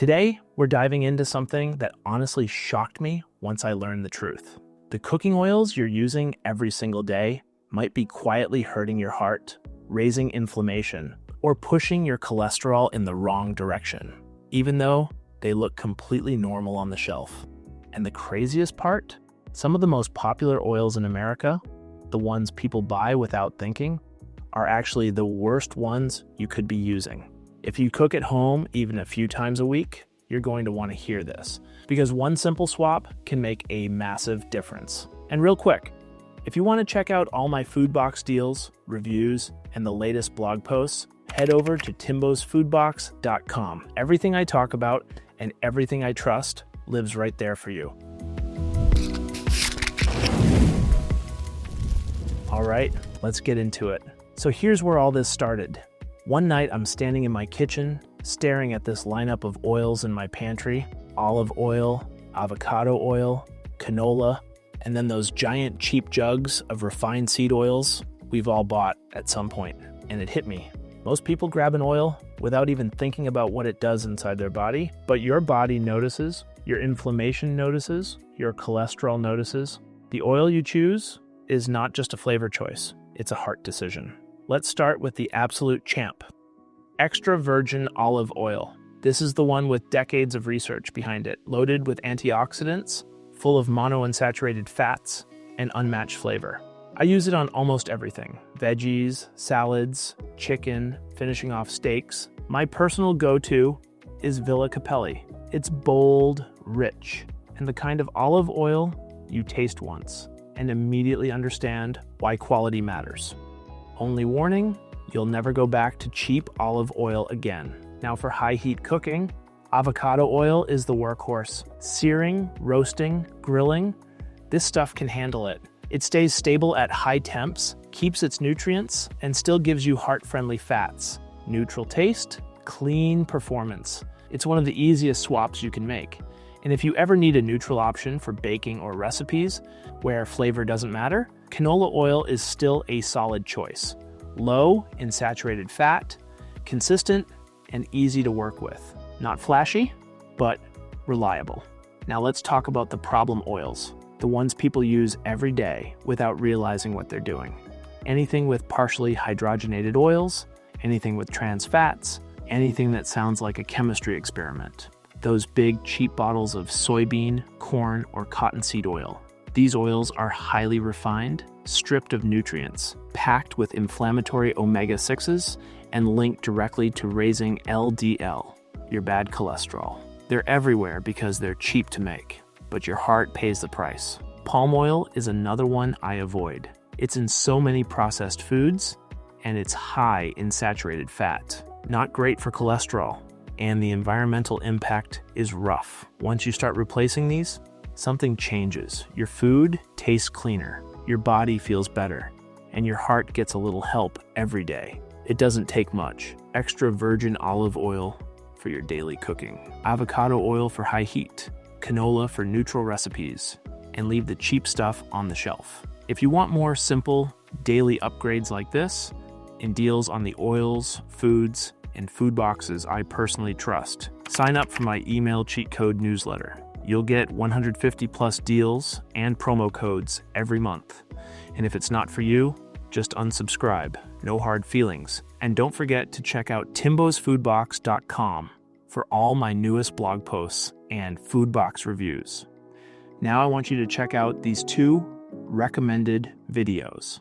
Today, we're diving into something that honestly shocked me once I learned the truth. The cooking oils you're using every single day might be quietly hurting your heart, raising inflammation, or pushing your cholesterol in the wrong direction, even though they look completely normal on the shelf. And the craziest part? Some of the most popular oils in America, the ones people buy without thinking, are actually the worst ones you could be using. If you cook at home even a few times a week, you're going to want to hear this, because one simple swap can make a massive difference. And real quick, if you want to check out all my food box deals, reviews, and the latest blog posts, head over to timbosfoodbox.com. Everything I talk about and everything I trust lives right there for you. All right, let's get into it. So here's where all this started. One night I'm standing in my kitchen, staring at this lineup of oils in my pantry: olive oil, avocado oil, canola, and then those giant cheap jugs of refined seed oils we've all bought at some point. And it hit me. Most people grab an oil without even thinking about what it does inside their body, but your body notices, your inflammation notices, your cholesterol notices. The oil you choose is not just a flavor choice, it's a heart decision. Let's start with the absolute champ, extra virgin olive oil. This is the one with decades of research behind it, loaded with antioxidants, full of monounsaturated fats, and unmatched flavor. I use it on almost everything: veggies, salads, chicken, finishing off steaks. My personal go-to is Villa Capelli. It's bold, rich, and the kind of olive oil you taste once and immediately understand why quality matters. Only warning, you'll never go back to cheap olive oil again. Now for high heat cooking, avocado oil is the workhorse. Searing, roasting, grilling, this stuff can handle it. It stays stable at high temps, keeps its nutrients, and still gives you heart-friendly fats. Neutral taste, clean performance. It's one of the easiest swaps you can make. And if you ever need a neutral option for baking or recipes where flavor doesn't matter, canola oil is still a solid choice. Low in saturated fat, consistent, and easy to work with. Not flashy, but reliable. Now let's talk about the problem oils, the ones people use every day without realizing what they're doing. Anything with partially hydrogenated oils, anything with trans fats, anything that sounds like a chemistry experiment. Those big, cheap bottles of soybean, corn, or cottonseed oil. These oils are highly refined, stripped of nutrients, packed with inflammatory omega-6s, and linked directly to raising LDL, your bad cholesterol. They're everywhere because they're cheap to make, but your heart pays the price. Palm oil is another one I avoid. It's in so many processed foods, and it's high in saturated fat. Not great for cholesterol, and the environmental impact is rough. Once you start replacing these, something changes. Your food tastes cleaner, your body feels better, and your heart gets a little help every day. It doesn't take much. Extra virgin olive oil for your daily cooking, avocado oil for high heat, canola for neutral recipes, and leave the cheap stuff on the shelf. If you want more simple, daily upgrades like this, and deals on the oils, foods, and food boxes I personally trust, sign up for my email cheat code newsletter. You'll get 150 plus deals and promo codes every month. And if it's not for you, just unsubscribe. No hard feelings. And don't forget to check out timbosfoodbox.com for all my newest blog posts and food box reviews. Now I want you to check out these two recommended videos.